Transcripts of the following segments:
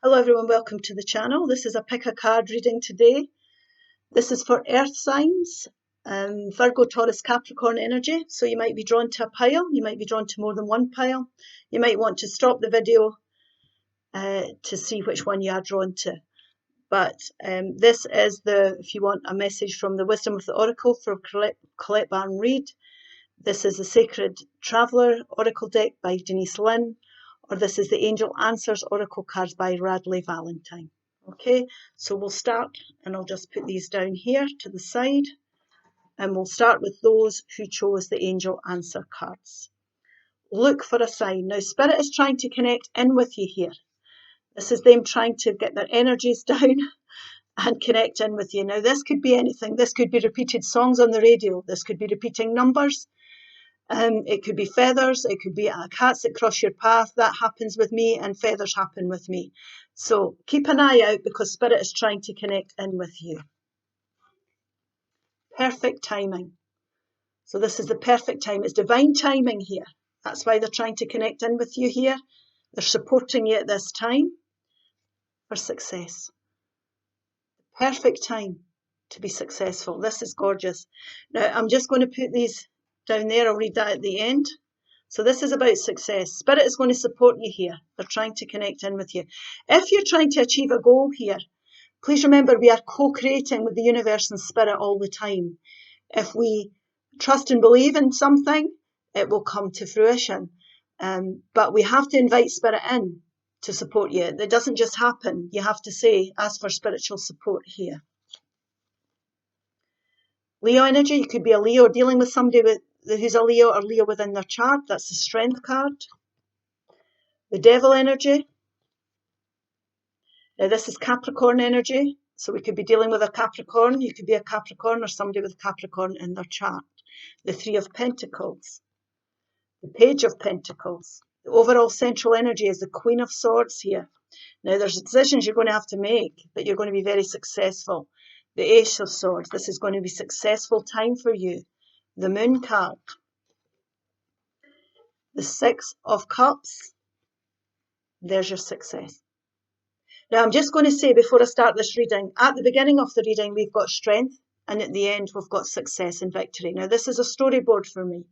Hello everyone, welcome to the channel. This is a pick a card reading today. This is for earth signs, Virgo, Taurus, Capricorn energy. So you might be drawn to a pile, you might be drawn to more than one pile. You might want to stop the video to see which one you are drawn to. But this is if you want a message from the Wisdom of the Oracle for Colette Baron-Reid. This is the Sacred Traveller Oracle deck by Denise, Linn. Or this is the Angel Answers Oracle cards by Radleigh, Valentine. Okay, so we'll start, and I'll just put these down here to the side, and we'll start with those who chose the Angel Answer cards. Look for a sign. Now, Spirit is trying to connect in with you here. This is them trying to get their energies down and connect in with you. Now, this could be anything. This could be repeated songs on the radio. This could be repeating numbers. It could be feathers, it could be cats that cross your path. That happens with me, and feathers happen with me. So keep an eye out, because Spirit is trying to connect in with you. Perfect timing. So this is the perfect time. It's divine timing here. That's why they're trying to connect in with you here. They're supporting you at this time for success. Perfect time to be successful. This is gorgeous. Now I'm just going to put these down there. I'll read that at the end. So this is about success. Spirit is going to support you here. They're trying to connect in with you. If you're trying to achieve a goal here, please remember we are co-creating with the universe and Spirit all the time. If we trust and believe in something, it will come to fruition. But we have to invite Spirit in to support you. It doesn't just happen. You have to ask for spiritual support here. Leo energy. You could be a Leo dealing with somebody who's a Leo or Leo within their chart. That's the Strength card. The Devil energy. Now this is Capricorn energy. So we could be dealing with a Capricorn. You could be a Capricorn or somebody with Capricorn in their chart. The Three of Pentacles. The Page of Pentacles. The overall central energy is the Queen of Swords here. Now there's decisions you're going to have to make, but you're going to be very successful. The Ace of Swords. This is going to be a successful time for you. The Moon card. The Six of Cups. There's your success. Now I'm just going to say before I start this reading, at the beginning of the reading we've got strength, and at the end we've got success and victory. Now this is a storyboard for me.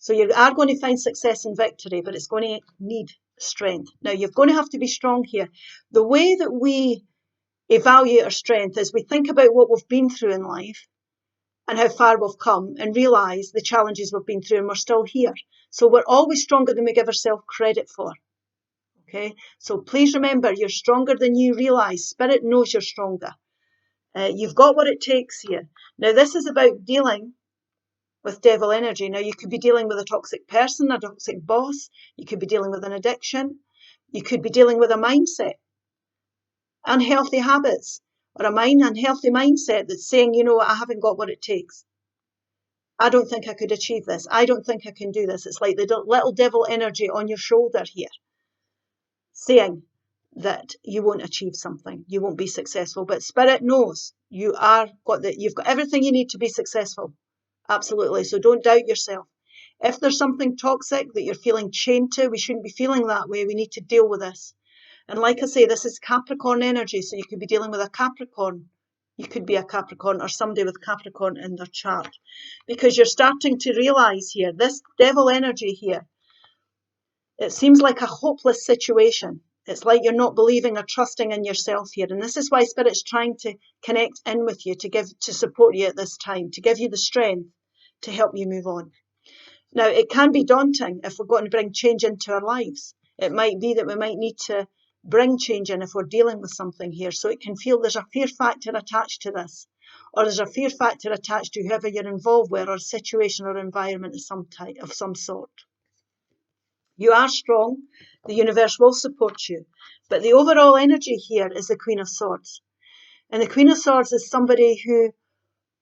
So you are going to find success and victory, but it's going to need strength. Now you're going to have to be strong here. The way that we evaluate our strength is we think about what we've been through in life and how far we've come, and realise the challenges we've been through, and we're still here. So we're always stronger than we give ourselves credit for. Okay, so please remember, you're stronger than you realise. Spirit knows you're stronger. You've got what it takes here. Now this is about dealing with devil energy. Now you could be dealing with a toxic person, a toxic boss. You could be dealing with an addiction. You could be dealing with a mindset, unhealthy habits, or a unhealthy mindset that's saying, you know, I haven't got what it takes. I don't think I could achieve this. I don't think I can do this. It's like the little devil energy on your shoulder here, saying that you won't achieve something, you won't be successful. But Spirit knows you've got everything you need to be successful. Absolutely. So don't doubt yourself. If there's something toxic that you're feeling chained to, we shouldn't be feeling that way. We need to deal with this. And like I say, this is Capricorn energy, so you could be dealing with a Capricorn. You could be a Capricorn or somebody with Capricorn in their chart. Because you're starting to realise here, this devil energy here, it seems like a hopeless situation. It's like you're not believing or trusting in yourself here. And this is why Spirit's trying to connect in with you, to support you at this time, to give you the strength to help you move on. Now, it can be daunting if we're going to bring change into our lives. It might be that we might need to bring change in if we're dealing with something here. So it can feel there's a fear factor attached to this, or there's a fear factor attached to whoever you're involved with, or a situation or environment of some sort. You are strong. The universe will support you. But the overall energy here is the Queen of Swords. And the Queen of Swords is somebody who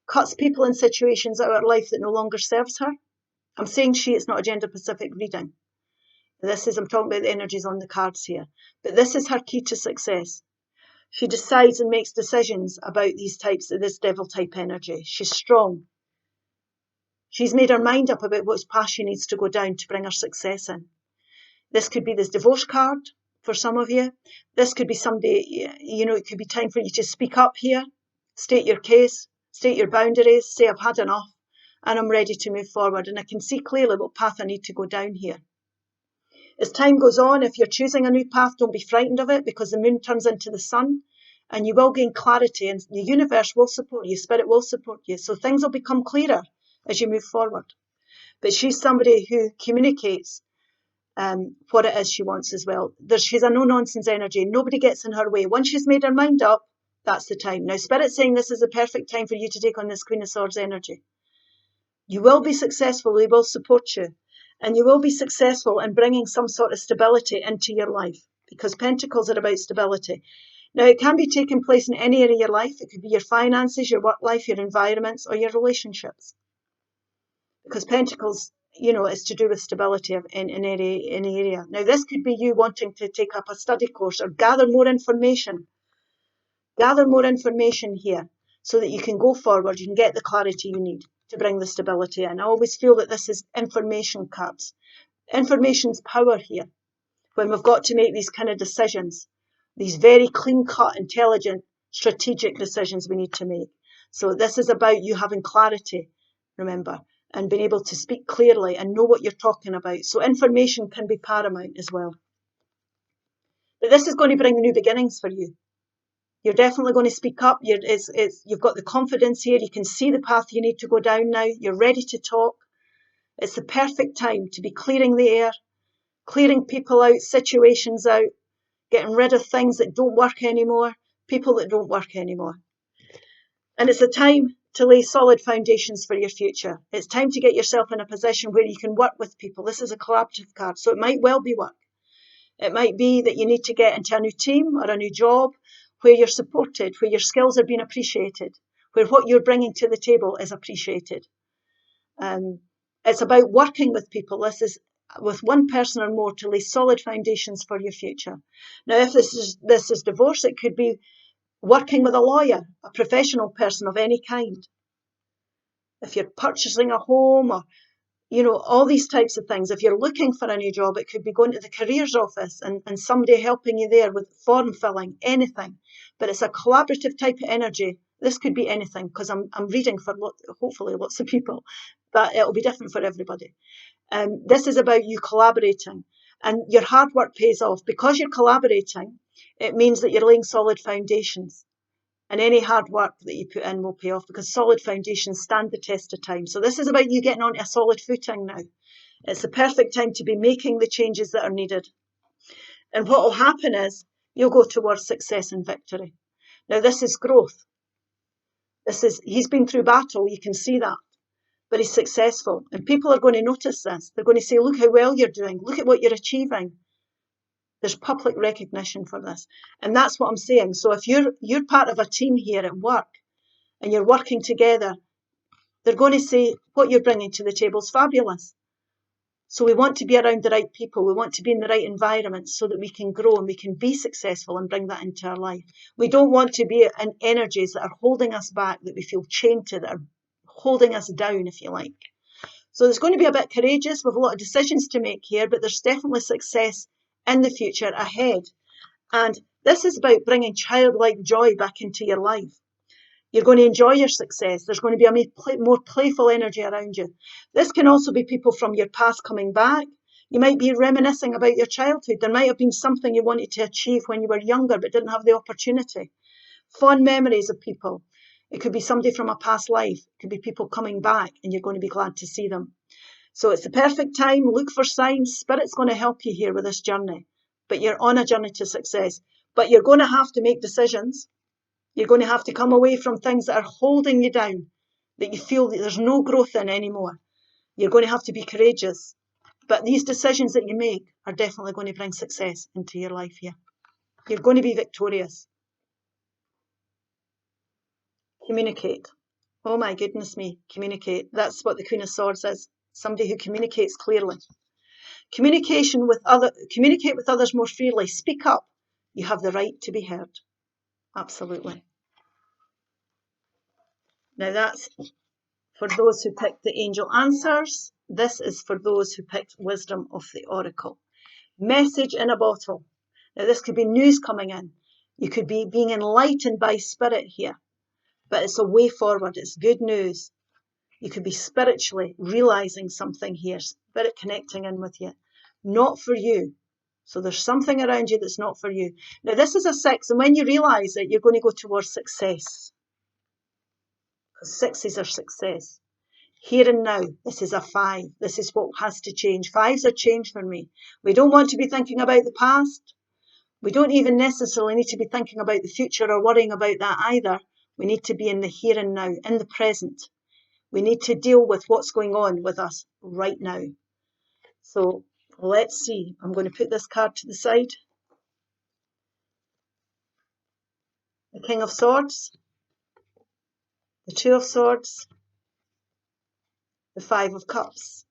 cuts people in situations out of her life that no longer serves her. I'm saying she, it's not a gender-specific reading. I'm talking about the energies on the cards here. But this is her key to success. She decides and makes decisions about this devil type energy. She's strong. She's made her mind up about which path she needs to go down to bring her success in. This could be this divorce card for some of you. This could be somebody, it could be time for you to speak up here, state your case, state your boundaries, say I've had enough and I'm ready to move forward. And I can see clearly what path I need to go down here. As time goes on, if you're choosing a new path, don't be frightened of it, because the moon turns into the sun and you will gain clarity, and the universe will support you, spirit will support you. So things will become clearer as you move forward. But she's somebody who communicates what it is she wants as well. She's a no-nonsense energy. Nobody gets in her way. Once she's made her mind up, that's the time. Now, Spirit's saying this is the perfect time for you to take on this Queen of Swords energy. You will be successful. They will support you. And you will be successful in bringing some sort of stability into your life, because Pentacles are about stability. Now, it can be taking place in any area of your life. It could be your finances, your work life, your environments, or your relationships. Because Pentacles, is to do with stability in any area. Now, this could be you wanting to take up a study course or gather more information. Gather more information here so that you can go forward, you can get the clarity you need to bring the stability in. I always feel that this is information cards. Information's power here when we've got to make these kind of decisions, these very clean-cut, intelligent, strategic decisions we need to make. So this is about you having clarity, remember, and being able to speak clearly and know what you're talking about. So information can be paramount as well. But this is going to bring new beginnings for you. You're definitely going to speak up. You've got the confidence here. You can see the path you need to go down now. You're ready to talk. It's the perfect time to be clearing the air, clearing people out, situations out, getting rid of things that don't work anymore, people that don't work anymore. And it's a time to lay solid foundations for your future. It's time to get yourself in a position where you can work with people. This is a collaborative card, so it might well be work. It might be that you need to get into a new team or a new job where you're supported, where your skills are being appreciated, where what you're bringing to the table is appreciated. It's about working with people. This is with one person or more to lay solid foundations for your future. Now, if this is divorce, it could be working with a lawyer, a professional person of any kind. If you're purchasing a home or, all these types of things. If you're looking for a new job, it could be going to the careers office and somebody helping you there with form filling, anything. But it's a collaborative type of energy. This could be anything, because I'm reading for hopefully lots of people, but it'll be different for everybody. This is about you collaborating, and your hard work pays off. Because you're collaborating, it means that you're laying solid foundations. And any hard work that you put in will pay off, because solid foundations stand the test of time. So this is about you getting onto a solid footing now. It's the perfect time to be making the changes that are needed. And what will happen is you'll go towards success and victory. Now, this is growth. He's been through battle, you can see that. But he's successful. And people are going to notice this. They're going to say, look how well you're doing. Look at what you're achieving. There's public recognition for this. And that's what I'm saying. So if you're part of a team here at work and you're working together, they're going to say what you're bringing to the table is fabulous. So we want to be around the right people. We want to be in the right environment so that we can grow and we can be successful and bring that into our life. We don't want to be in energies that are holding us back, that we feel chained to, that are holding us down, if you like. So there's going to be a bit courageous with a lot of decisions to make here, but there's definitely success in the future ahead. And this is about bringing childlike joy back into your life. You're going to enjoy your success. There's going to be a more playful energy around you. This can also be people from your past coming back. You might be reminiscing about your childhood. There might have been something you wanted to achieve when you were younger but didn't have the opportunity. Fond memories of people. It could be somebody from a past life. It could be people coming back and you're going to be glad to see them. So it's the perfect time. Look for signs. Spirit's going to help you here with this journey. But you're on a journey to success. But you're going to have to make decisions. You're going to have to come away from things that are holding you down, that you feel that there's no growth in anymore. You're going to have to be courageous. But these decisions that you make are definitely going to bring success into your life here. You're going to be victorious. Communicate. Oh my goodness me, communicate. That's what the Queen of Swords is. Somebody who communicates clearly. Communicate with others more freely. Speak up. You have the right to be heard. Absolutely. Now that's for those who picked the angel answers. This is for those who picked wisdom of the oracle. Message in a bottle. Now, this could be news coming in. You could be being enlightened by spirit here, but it's a way forward. It's good news. You could be spiritually realizing something here, spirit connecting in with you, not for you. So there's something around you that's not for you. Now, this is a 6, and when you realize it, you're going to go towards success. Because 6s are success. Here and now, this is a 5. This is what has to change. 5s are change for me. We don't want to be thinking about the past. We don't even necessarily need to be thinking about the future or worrying about that either. We need to be in the here and now, in the present. We need to deal with what's going on with us right now. So let's see. I'm going to put this card to the side. The King of Swords, the 2 of Swords, the 5 of Cups,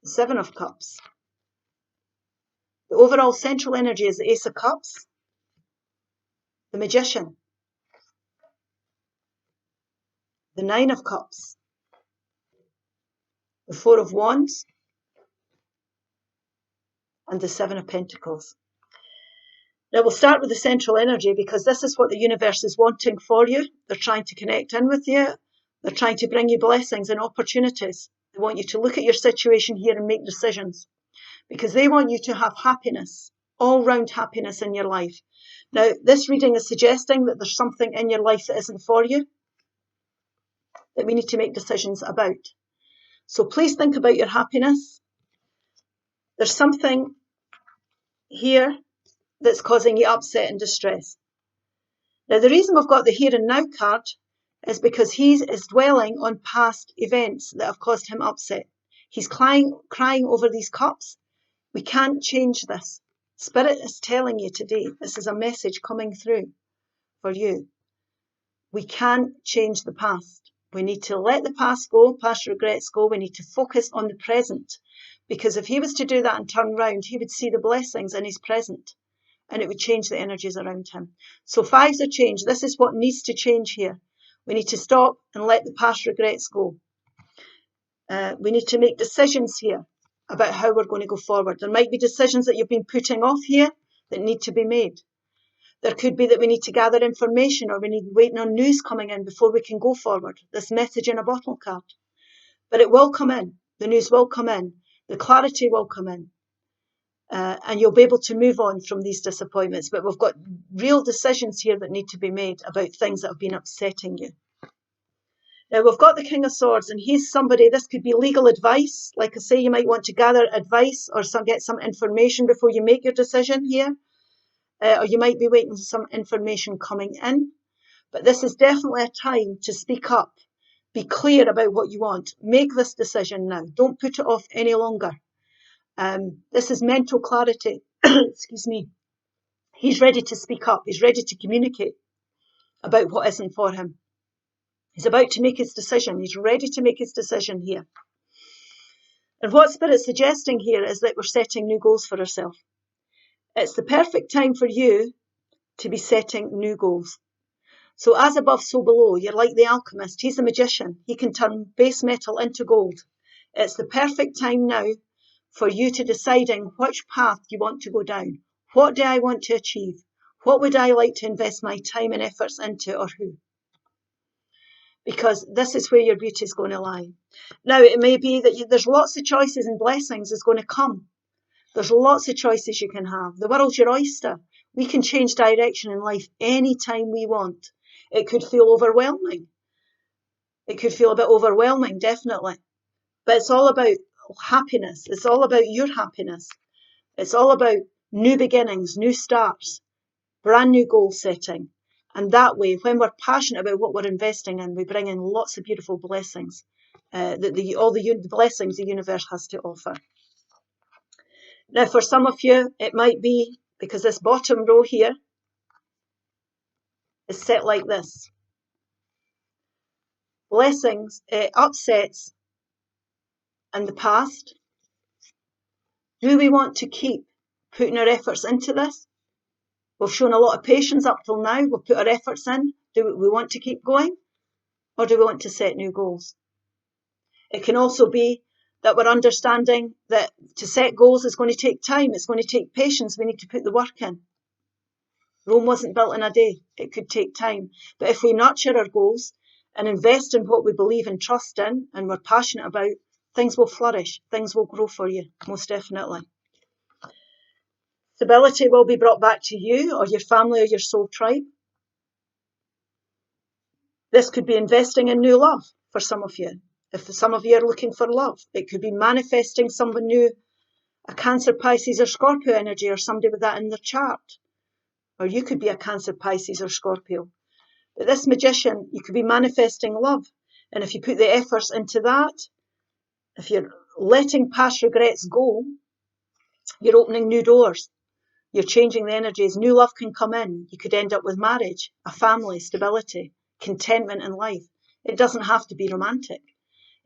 the 7 of Cups. The overall central energy is the Ace of Cups, the Magician, the 9 of Cups, the 4 of Wands, and the 7 of Pentacles. Now we'll start with the central energy because this is what the universe is wanting for you. They're trying to connect in with you. They're trying to bring you blessings and opportunities. They want you to look at your situation here and make decisions because they want you to have happiness, all-round happiness in your life. Now, this reading is suggesting that there's something in your life that isn't for you, that we need to make decisions about. So please think about your happiness. There's something here that's causing you upset and distress. Now, the reason we've got the Here and Now card is because he is dwelling on past events that have caused him upset. He's crying over these cups. We can't change this. Spirit is telling you today, this is a message coming through for you. We can't change the past. We need to let the past go, past regrets go. We need to focus on the present. Because if he was to do that and turn round, he would see the blessings in his present. And it would change the energies around him. So 5s are changed. This is what needs to change here. We need to stop and let the past regrets go. We need to make decisions here about how we're going to go forward. There might be decisions that you've been putting off here that need to be made. There could be that we need to gather information or we need waiting on news coming in before we can go forward. This message in a bottle card. But it will come in. The news will come in. The clarity will come in. And you'll be able to move on from these disappointments. But we've got real decisions here that need to be made about things that have been upsetting you. Now, we've got the King of Swords, and he's somebody, this could be legal advice. Like I say, you might want to gather advice or get some information before you make your decision here. Or you might be waiting for some information coming in. But this is definitely a time to speak up. Be clear about what you want. Make this decision now. Don't put it off any longer. This is mental clarity. Excuse me. He's ready to speak up. He's ready to communicate about what isn't for him. He's about to make his decision. He's ready to make his decision here. And what Spirit's suggesting here is that we're setting new goals for ourselves. It's the perfect time for you to be setting new goals. So as above, so below. You're like the alchemist. He's the magician. He can turn base metal into gold. It's the perfect time now for you to deciding which path you want to go down. What do I want to achieve? What would I like to invest my time and efforts into, or who? Because this is where your beauty is going to lie. Now, it may be that there's lots of choices and blessings is going to come. There's lots of choices you can have. The world's your oyster. We can change direction in life anytime we want. It could feel overwhelming. It could feel a bit overwhelming, definitely. But it's all about happiness. It's all about your happiness. It's all about new beginnings, new starts, brand new goal setting. And that way, when we're passionate about what we're investing in, we bring in lots of beautiful blessings, all the blessings the universe has to offer. Now, for some of you, it might be because this bottom row here is set like this. Blessings, upsets in the past. Do we want to keep putting our efforts into this? We've shown a lot of patience up till now. We've put our efforts in. Do we want to keep going? Or do we want to set new goals? It can also be that we're understanding that to set goals is going to take time. It's going to take patience. We need to put the work in. Rome wasn't built in a day. It could take time. But if we nurture our goals and invest in what we believe and trust in and we're passionate about, things will flourish. Things will grow for you, most definitely. Stability will be brought back to you or your family or your soul tribe. This could be investing in new love for some of you. If some of you are looking for love, it could be manifesting someone new, a Cancer, Pisces or Scorpio energy, or somebody with that in their chart. Or you could be a Cancer, Pisces or Scorpio. But this Magician, you could be manifesting love. And if you put the efforts into that, if you're letting past regrets go, you're opening new doors. You're changing the energies. New love can come in. You could end up with marriage, a family, stability, contentment in life. It doesn't have to be romantic.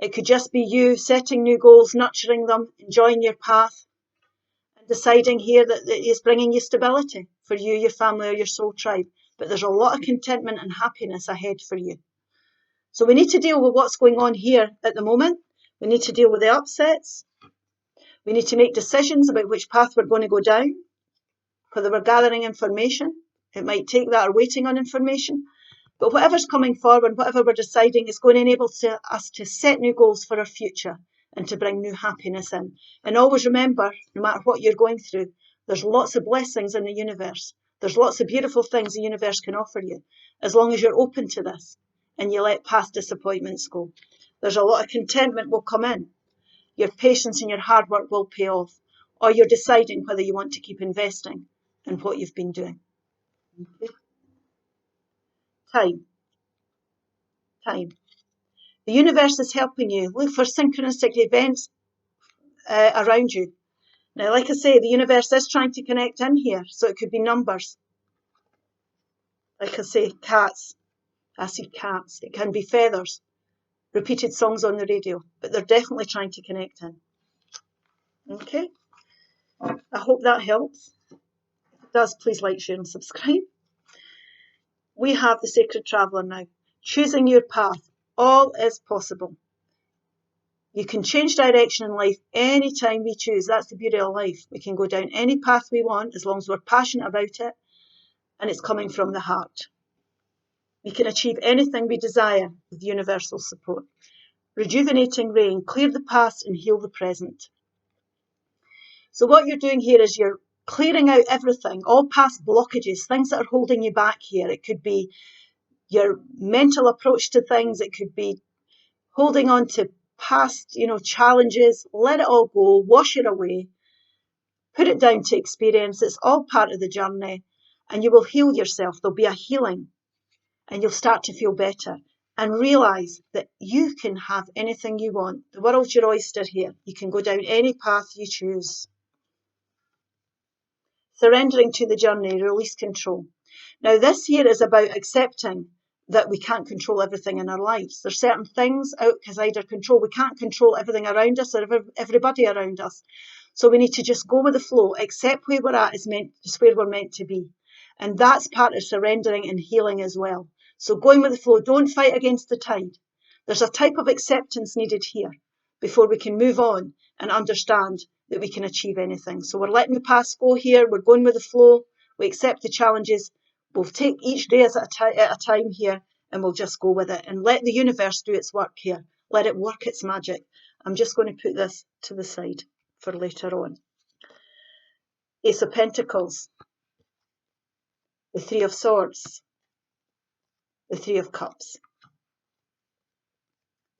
It could just be you setting new goals, nurturing them, enjoying your path, and deciding here that it is bringing you stability for you, your family, or your soul tribe. But there's a lot of contentment and happiness ahead for you. So we need to deal with what's going on here at the moment. We need to deal with the upsets. We need to make decisions about which path we're going to go down. Whether we're gathering information, it might take that, or waiting on information. But whatever's coming forward, whatever we're deciding, is going to enable us to set new goals for our future and to bring new happiness in. And always remember, no matter what you're going through, there's lots of blessings in the universe. There's lots of beautiful things the universe can offer you, as long as you're open to this and you let past disappointments go. There's a lot of contentment will come in. Your patience and your hard work will pay off, or you're deciding whether you want to keep investing in what you've been doing. Okay. Time. The universe is helping you. Look for synchronistic events around you. Now, like I say, the universe is trying to connect in here, so it could be numbers. Like I say, cats. I see cats. It can be feathers. Repeated songs on the radio, but they're definitely trying to connect in. Okay. I hope that helps. If it does, please like, share, and subscribe. We have the Sacred Traveller now. Choosing your path. All is possible. You can change direction in life anytime we choose. That's the beauty of life. We can go down any path we want as long as we're passionate about it and it's coming from the heart. We can achieve anything we desire with universal support. Rejuvenating rain, clear the past and heal the present. So what you're doing here is you're clearing out everything, all past blockages, things that are holding you back here. It could be your mental approach to things. It could be holding on to past, challenges. Let it all go, wash it away, put it down to experience. It's all part of the journey and you will heal yourself. There'll be a healing and you'll start to feel better and realise that you can have anything you want. The world's your oyster here. You can go down any path you choose. Surrendering to the journey, release control. Now this here is about accepting that we can't control everything in our lives. There's certain things outside our control. We can't control everything around us or everybody around us. So we need to just go with the flow, accept where we're at is where we're meant to be. And that's part of surrendering and healing as well. So going with the flow, don't fight against the tide. There's a type of acceptance needed here before we can move on and understand that we can achieve anything. So we're letting the past go here. We're going with the flow. We accept the challenges. We'll take each day at a time here and we'll just go with it and let the universe do its work here. Let it work its magic. I'm just going to put this to the side for later on. Ace of Pentacles, the Three of Swords, the Three of Cups,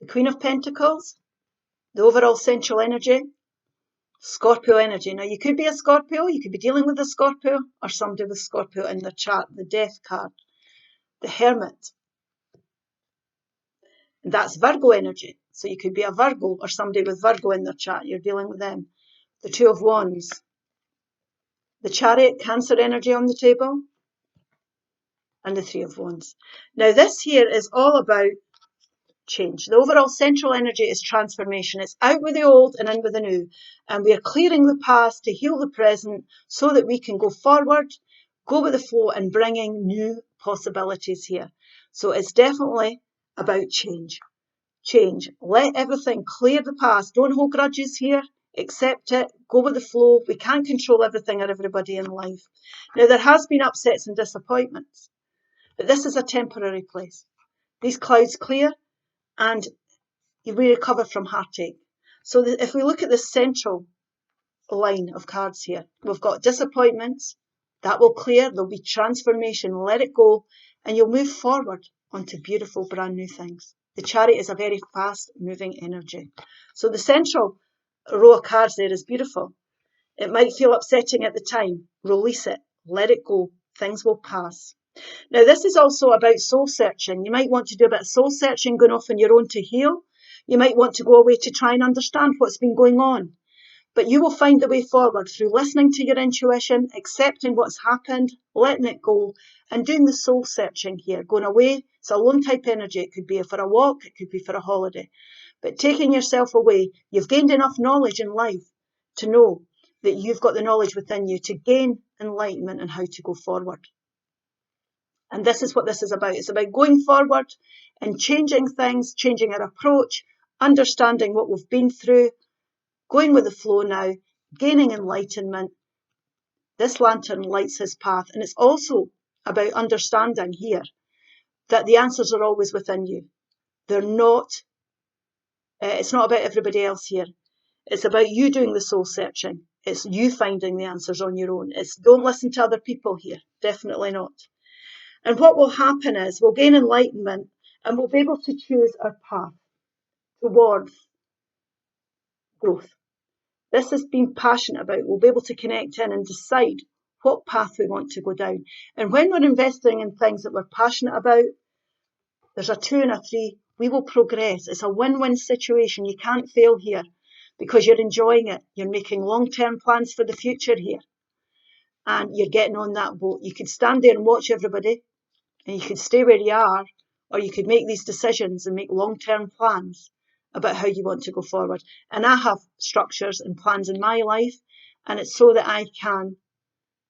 the Queen of Pentacles, the overall sensual energy, Scorpio energy. Now, you could be a Scorpio, you could be dealing with a Scorpio or somebody with Scorpio in their chart, the Death card, the Hermit. And that's Virgo energy. So you could be a Virgo or somebody with Virgo in their chart. You're dealing with them. The Two of Wands, the Chariot, Cancer energy on the table, and the Three of Wands. Now, this here is all about change. The overall central energy is transformation. It's out with the old and in with the new. And we are clearing the past to heal the present so that we can go forward, go with the flow and bringing new possibilities here. So it's definitely about change. change. Let everything, clear the past. Don't hold grudges here. Accept it. Go with the flow. We can't control everything or everybody in life. Now, there has been upsets and disappointments, but this is a temporary place. These clouds clear and we recover from heartache. So if we look at the central line of cards here, we've got disappointments. That will clear. There'll be transformation. Let it go and you'll move forward onto beautiful brand new things. The Chariot is a very fast moving energy. So the central row of cards there is beautiful. It might feel upsetting at the time. Release it. Let it go. Things will pass. Now, this is also about soul searching. You might want to do a bit of soul searching, going off on your own to heal. You might want to go away to try and understand what's been going on. But you will find the way forward through listening to your intuition, accepting what's happened, letting it go, and doing the soul searching here. Going away, it's a alone type energy. It could be for a walk, it could be for a holiday. But taking yourself away, you've gained enough knowledge in life to know that you've got the knowledge within you to gain enlightenment and how to go forward. And this is what this is about. It's about going forward and changing things, changing our approach, understanding what we've been through, going with the flow now, gaining enlightenment. This lantern lights his path. And it's also about understanding here that the answers are always within you. They're not, it's not about everybody else here. It's about you doing the soul searching. It's you finding the answers on your own. It's don't listen to other people here. Definitely not. And what will happen is we'll gain enlightenment and we'll be able to choose our path towards growth. This has been passionate about. We'll be able to connect in and decide what path we want to go down. And when we're investing in things that we're passionate about, there's a 2 and a 3, we will progress. It's a win-win situation. You can't fail here because you're enjoying it. You're making long-term plans for the future here. And you're getting on that boat. You could stand there and watch everybody, and you could stay where you are, or you could make these decisions and make long-term plans about how you want to go forward. And I have structures and plans in my life, and it's so that I can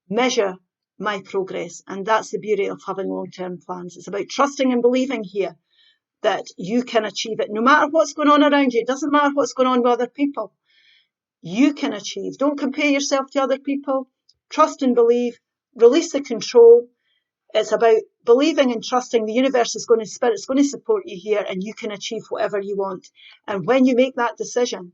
measure my progress. And that's the beauty of having long-term plans. It's about trusting and believing here that you can achieve it. No matter what's going on around you, it doesn't matter what's going on with other people. You can achieve. Don't compare yourself to other people. Trust and believe. Release the control. It's about believing and trusting the universe is going to, Spirit's going to support you here and you can achieve whatever you want. And when you make that decision,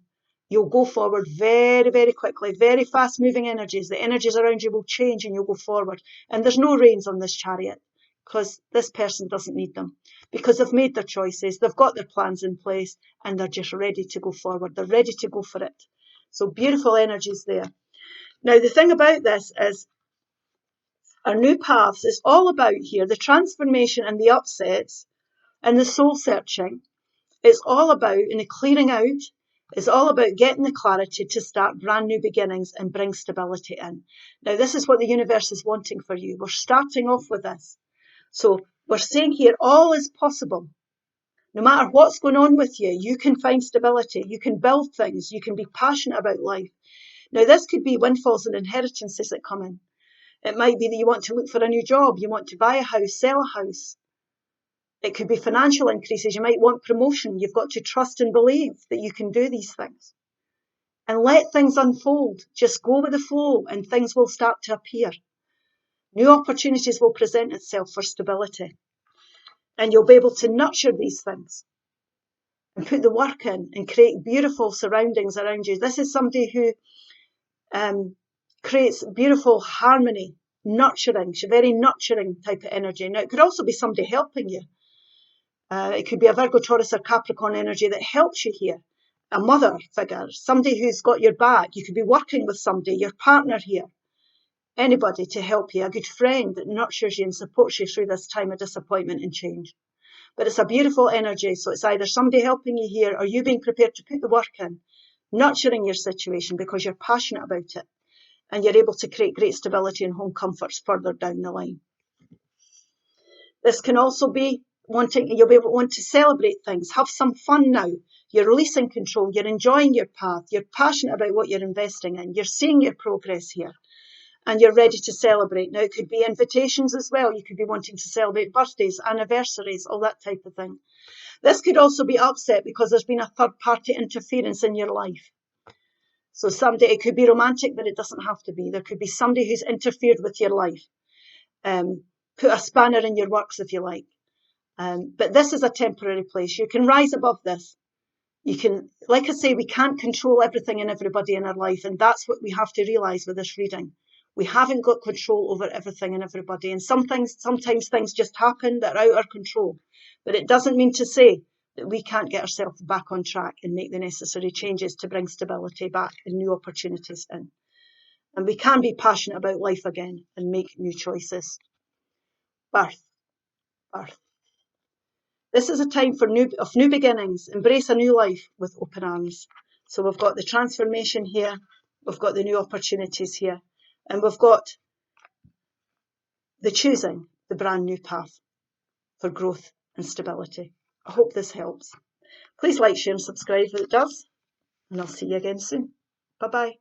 you'll go forward very, very quickly, very fast moving energies. The energies around you will change and you'll go forward. And there's no reins on this Chariot because this person doesn't need them because they've made their choices. They've got their plans in place and they're just ready to go forward. They're ready to go for it. So beautiful energies there. Now, the thing about this is our new paths is all about here, the transformation and the upsets and the soul searching. It's all about, in the clearing out, it's all about getting the clarity to start brand new beginnings and bring stability in. Now, this is what the universe is wanting for you. We're starting off with this. So we're saying here, all is possible. No matter what's going on with you, you can find stability. You can build things. You can be passionate about life. Now, this could be windfalls and inheritances that come in. It might be that you want to look for a new job. You want to buy a house, sell a house. It could be financial increases. You might want promotion. You've got to trust and believe that you can do these things. And let things unfold. Just go with the flow and things will start to appear. New opportunities will present itself for stability. And you'll be able to nurture these things and put the work in and create beautiful surroundings around you. This is somebody who creates beautiful harmony, nurturing. She's a very nurturing type of energy. Now, it could also be somebody helping you. It could be a Virgo, Taurus or Capricorn energy that helps you here. A mother figure, somebody who's got your back. You could be working with somebody, your partner here. Anybody to help you, a good friend that nurtures you and supports you through this time of disappointment and change. But it's a beautiful energy. So it's either somebody helping you here or you being prepared to put the work in, nurturing your situation because you're passionate about it. And you're able to create great stability and home comforts further down the line. This can also be you'll be able to want to celebrate things, have some fun now. You're releasing control, you're enjoying your path, you're passionate about what you're investing in, you're seeing your progress here, and you're ready to celebrate. Now, it could be invitations as well. You could be wanting to celebrate birthdays, anniversaries, all that type of thing. This could also be upset because there's been a third-party interference in your life. So somebody, it could be romantic, but it doesn't have to be. There could be somebody who's interfered with your life, put a spanner in your works, if you like. But this is a temporary place. You can rise above this. You can, like I say, we can't control everything and everybody in our life, and that's what we have to realise with this reading. We haven't got control over everything and everybody, and sometimes things just happen that are out of our control. But it doesn't mean to say that we can't get ourselves back on track and make the necessary changes to bring stability back and new opportunities in. And we can be passionate about life again and make new choices. Birth. This is a time for new beginnings. Embrace a new life with open arms. So we've got the transformation here, we've got the new opportunities here, and we've got the choosing the brand new path for growth and stability. I hope this helps. Please like, share and subscribe if it does, and I'll see you again soon. Bye-bye.